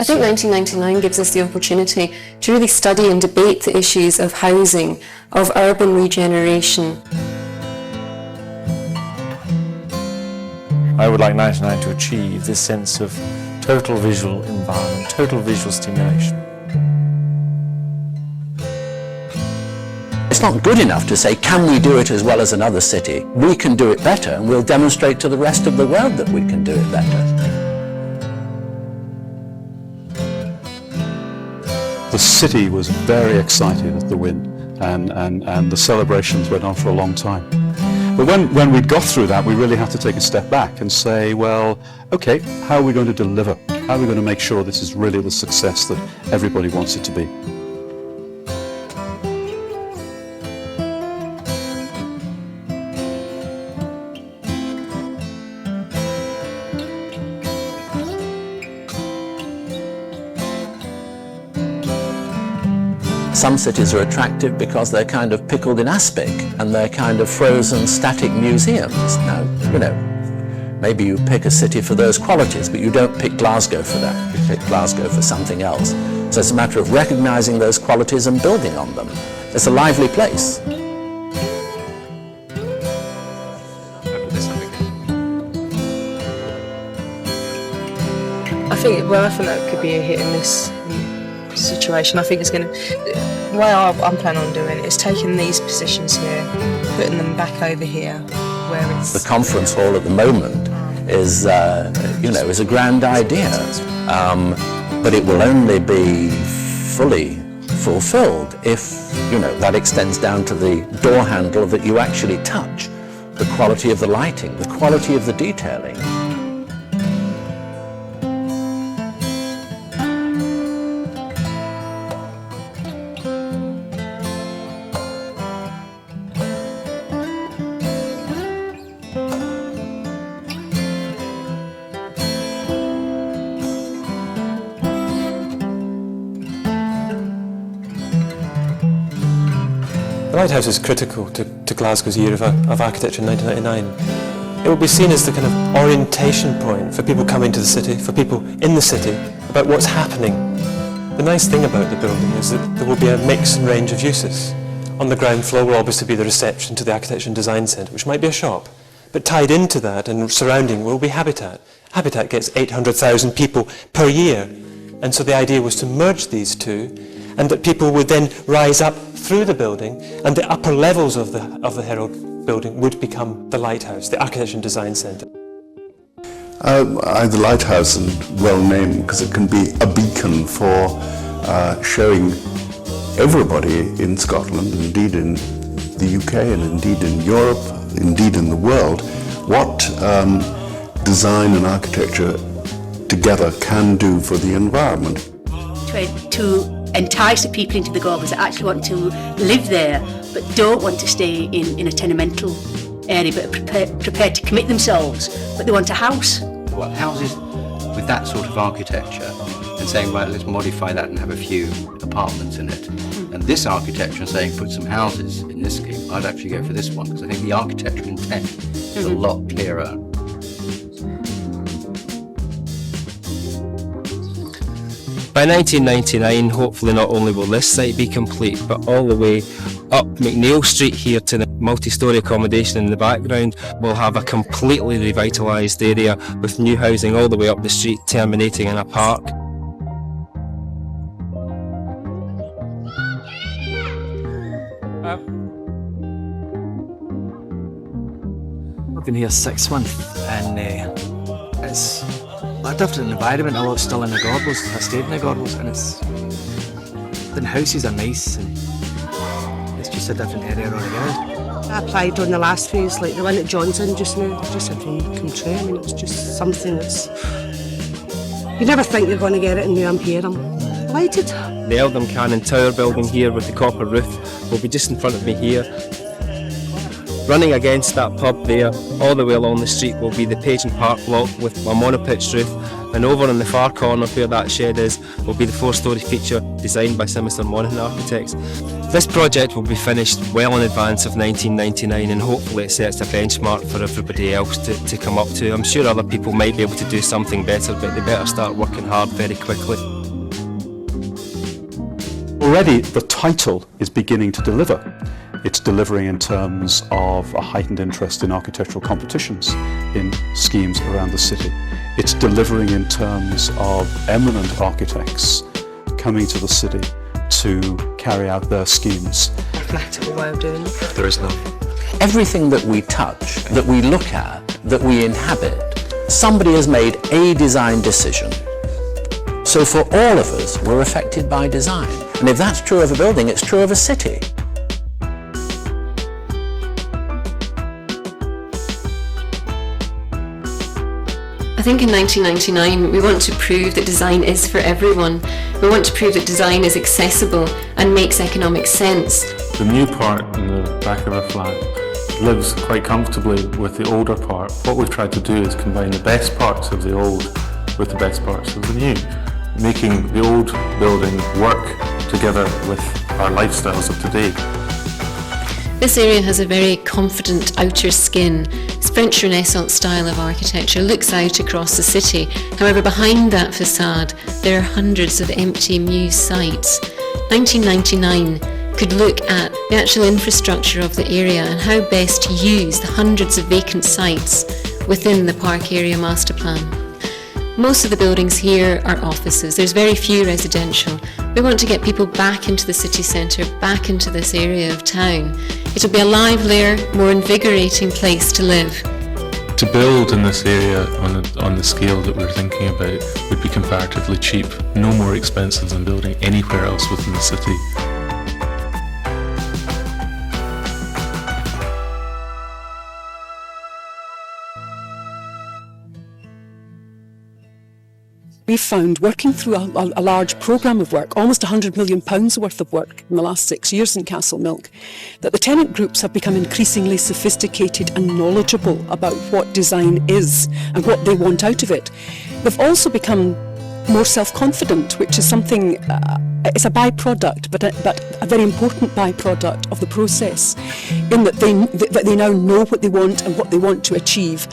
I think 1999 gives us the opportunity to really study and debate the issues of housing, of urban regeneration. I would like 99 to achieve this sense of total visual environment, total visual stimulation. It's not good enough to say, can we do it as well as another city? We can do it better, and we'll demonstrate to the rest of the world that we can do it better. The city was very excited at the win, and the celebrations went on for a long time. But when we'd got through that, we really had to take a step back and say, well, okay, how are we going to deliver? How are we going to make sure this is really the success that everybody wants it to be? Some cities are attractive because they're kind of pickled in aspic and they're kind of frozen static museums. Now, you know, maybe you pick a city for those qualities, but you don't pick Glasgow for that. You pick Glasgow for something else. So it's a matter of recognizing those qualities and building on them. It's a lively place. I think that could be a hit and miss situation. I think it's going to, the way I'm planning on doing it is taking these positions here, putting them back over here, where it's... The conference hall at the moment is, you know, is a grand idea, but it will only be fully fulfilled if, you know, that extends down to the door handle that you actually touch, the quality of the lighting, the quality of the detailing. The lighthouse is critical to Glasgow's year of architecture in 1999. It will be seen as the kind of orientation point for people coming to the city, for people in the city, about what's happening. The nice thing about the building is that there will be a mix and range of uses. On the ground floor will obviously be the reception to the Architecture and Design Centre, which might be a shop, but tied into that and surrounding will be Habitat. Habitat gets 800,000 people per year, and so the idea was to merge these two, and that people would then rise up through the building, and the upper levels of the Herald building would become the lighthouse, the Architecture and Design Centre. The lighthouse is well named because it can be a beacon for showing everybody in Scotland, indeed in the UK, and indeed in Europe, indeed in the world, what design and architecture together can do for the environment. To entice the people into the Gorbals that actually want to live there but don't want to stay in a tenemental area, but are prepared to commit themselves, but they want a house. Well, houses with that sort of architecture and saying, right, let's modify that and have a few apartments in it. And this architecture saying put some houses in this scheme, I'd actually go for this one because I think the architectural intent is a lot clearer. By 1999, hopefully not only will this site be complete, but all the way up McNeill Street here to the multi-storey accommodation in the background, we'll have a completely revitalised area with new housing all the way up the street, terminating in a park. I've been here 6 months, and it's a different environment. I was still in the Gorbals. I stayed in the Gorbals, and the houses are nice, and it's just a different area altogether. I applied on the last phase, like the one at Johnson just now. Just had come true. I mean, it's just something that's you never think you're going to get it, and now I'm here. I'm delighted. The Eldham Cannon Tower building here with the copper roof will be just in front of me here. Running against that pub there, all the way along the street, will be the Page & Park block with a monopitch roof, and over in the far corner where that shed is will be the 4-storey feature designed by Simister Monaghan Architects. This project will be finished well in advance of 1999, and hopefully it sets a benchmark for everybody else to come up to. I'm sure other people might be able to do something better, but they better start working hard very quickly. Already the title is beginning to deliver. It's delivering in terms of a heightened interest in architectural competitions in schemes around the city. It's delivering in terms of eminent architects coming to the city to carry out their schemes. Pragmatical way of doing it. There is none. Everything that we touch, that we look at, that we inhabit, somebody has made a design decision. So for all of us, we're affected by design. And if that's true of a building, it's true of a city. I think in 1999 we want to prove that design is for everyone. We want to prove that design is accessible and makes economic sense. The new part in the back of our flat lives quite comfortably with the older part. What we've tried to do is combine the best parts of the old with the best parts of the new, making the old building work together with our lifestyles of today. This area has a very confident outer skin. It's French Renaissance style of architecture, looks out across the city. However, behind that facade, there are hundreds of empty muse sites. 1999 could look at the actual infrastructure of the area and how best to use the hundreds of vacant sites within the park area master plan. Most of the buildings here are offices. There's very few residential. We want to get people back into the city centre, back into this area of town. It'll be a livelier, more invigorating place to live. To build in this area on the scale that we're thinking about would be comparatively cheap, no more expensive than building anywhere else within the city. We found, working through a large programme of work, almost £100 million worth of work in the last 6 years in Castlemilk, that the tenant groups have become increasingly sophisticated and knowledgeable about what design is and what they want out of it. They've also become more self-confident, which is something, it's a byproduct, but a very important byproduct of the process, in that they now know what they want and what they want to achieve.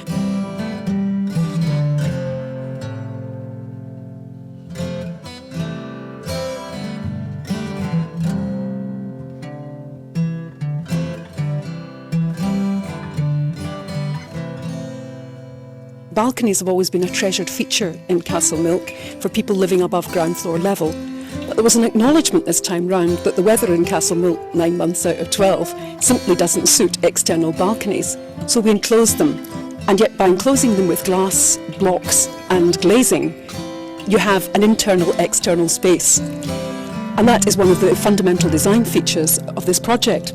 Balconies have always been a treasured feature in Castlemilk for people living above ground floor level. But there was an acknowledgement this time round that the weather in Castlemilk 9 months out of 12 simply doesn't suit external balconies. So we enclosed them. And yet by enclosing them with glass blocks and glazing, you have an internal-external space. And that is one of the fundamental design features of this project.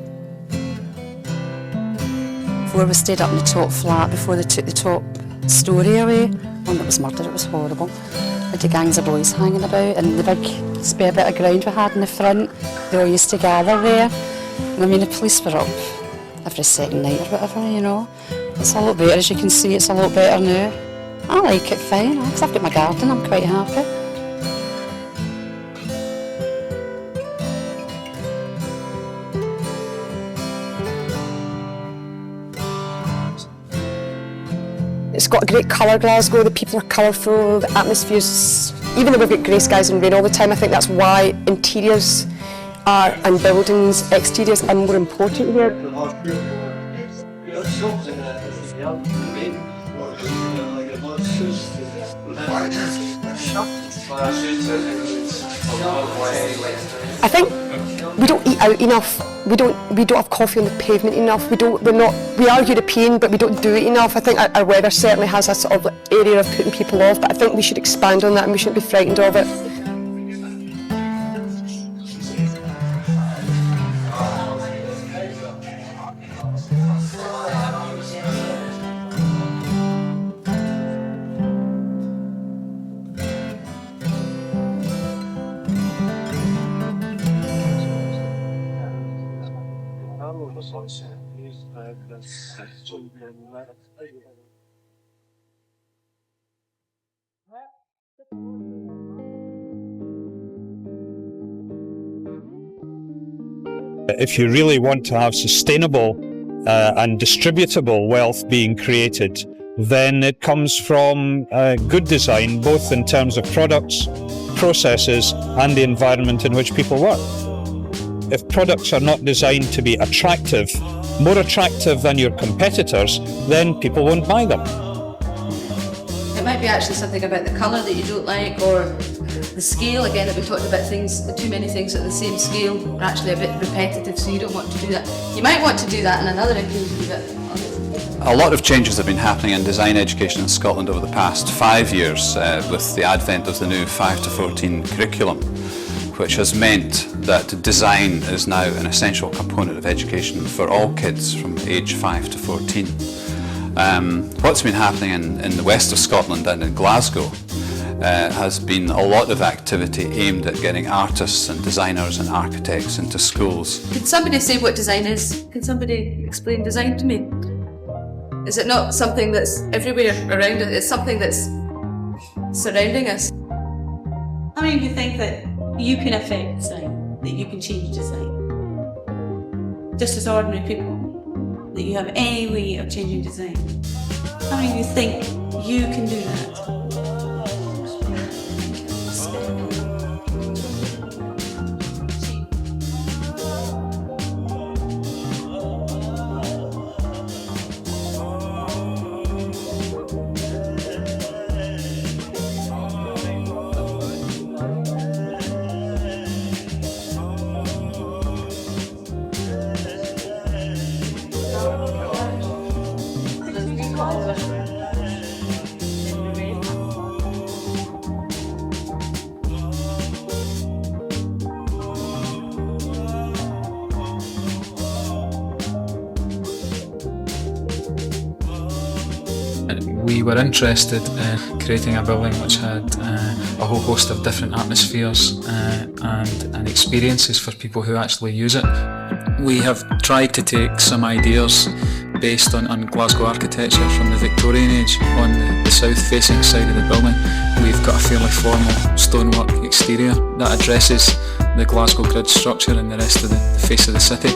Before we stayed up in the top flat, before they took the top story away, when it was murder, it was horrible. With the gangs of boys hanging about and the big spare bit of ground we had in the front, they all used to gather there. And I mean, the police were up every second night or whatever, you know. It's a lot better, as you can see, it's a lot better now. I like it fine, because I've got my garden, I'm quite happy. It's got a great colour, Glasgow, the people are colourful, the atmosphere's, even though we've got grey skies and rain all the time, I think that's why interiors are, and buildings, exteriors are more important here. I think we don't eat out enough. We don't have coffee on the pavement enough. We are European, but we don't do it enough. I think our weather certainly has a sort of area of putting people off, but I think we should expand on that and we shouldn't be frightened of it. If you really want to have sustainable and distributable wealth being created, then it comes from good design, both in terms of products, processes, and the environment in which people work. If products are not designed to be attractive, more attractive than your competitors, then people won't buy them. It might be actually something about the colour that you don't like, or the scale. Again, that we talked about things, too many things at the same scale are actually a bit repetitive, so you don't want to do that. You might want to do that on another occasion, but a lot of changes have been happening in design education in Scotland over the past 5 years with the advent of the new 5 to 14 curriculum, which has meant that design is now an essential component of education for all kids from age 5 to 14. What's been happening in the west of Scotland and in Glasgow has been a lot of activity aimed at getting artists and designers and architects into schools. Can somebody say what design is? Can somebody explain design to me? Is it not something that's everywhere around us? It's something that's surrounding us. How many of you think that you can affect design, that you can change design? Just as ordinary people, that you have any way of changing design? How many of you think you can do that? We were interested in creating a building which had a whole host of different atmospheres and experiences for people who actually use it. We have tried to take some ideas based on Glasgow architecture from the Victorian age. On the south-facing side of the building, we've got a fairly formal stonework exterior that addresses the Glasgow grid structure and the rest of the face of the city.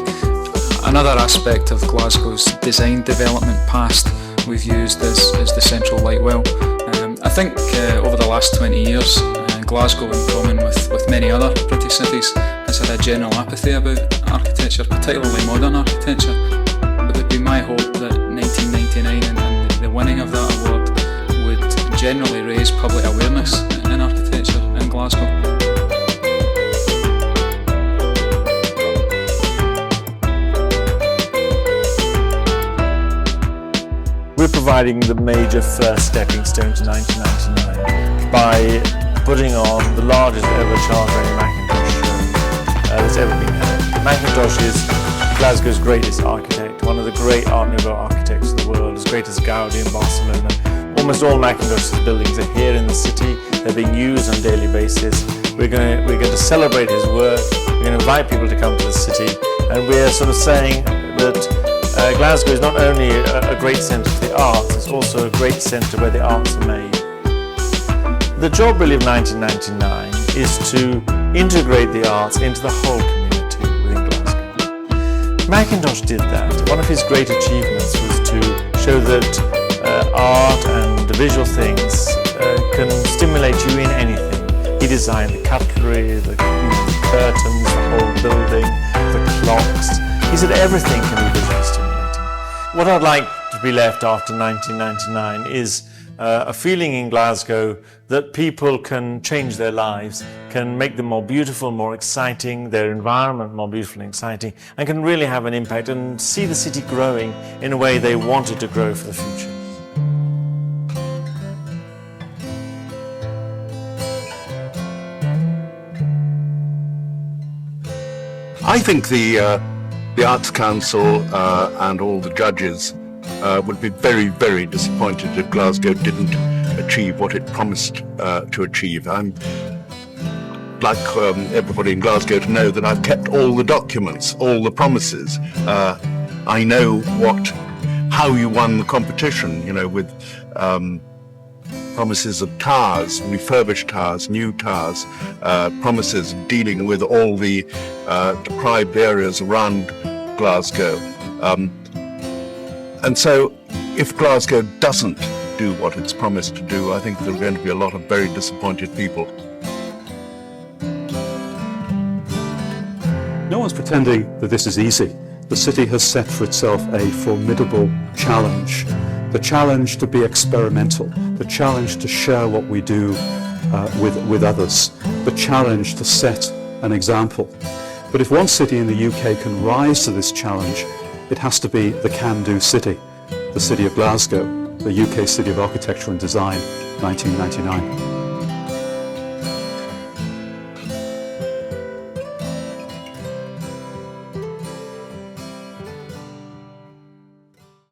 Another aspect of Glasgow's design development past we've used is the central light well. I think over the last 20 years, Glasgow, in common with many other British cities, has had a general apathy about architecture, particularly modern architecture. It would be my hope that 1999 and the winning of that award would generally raise public awareness in architecture in Glasgow. We're providing the major first stepping stone to 1999 by putting on the largest ever chartering Macintosh show that's ever been held. Macintosh is Glasgow's greatest architect, one of the great Art Nouveau architects of the world, as great as Gaudi in Barcelona. Almost all Macintosh's buildings are here in the city. They're being used on a daily basis. We're going to celebrate his work. We're going to invite people to come to the city, and we're sort of saying that Glasgow is not only a great centre for the arts, it's also a great centre where the arts are made. The job really of 1999 is to integrate the arts into the whole community within Glasgow. Macintosh did that. One of his great achievements was to show that art and visual things can stimulate you in anything. He designed the cutlery, the curtains, the whole building, the clocks. He said everything can be visually stimulating. What I'd like to be left after 1999 is a feeling in Glasgow that people can change their lives, can make them more beautiful, more exciting, their environment more beautiful and exciting, and can really have an impact and see the city growing in a way they wanted to grow for the future. I think the Arts Council and all the judges would be very, very disappointed if Glasgow didn't achieve what it promised to achieve. I'm like everybody in Glasgow to know that I've kept all the documents, all the promises. I know how you won the competition, you know, with promises of towers, refurbished towers, new towers, promises of dealing with all the deprived areas around Glasgow. And so if Glasgow doesn't do what it's promised to do, I think there are going to be a lot of very disappointed people. No one's pretending that this is easy. The city has set for itself a formidable challenge. The challenge to be experimental, the challenge to share what we do with others, the challenge to set an example. But if one city in the UK can rise to this challenge, it has to be the can-do city, the city of Glasgow, the UK City of Architecture and Design, 1999.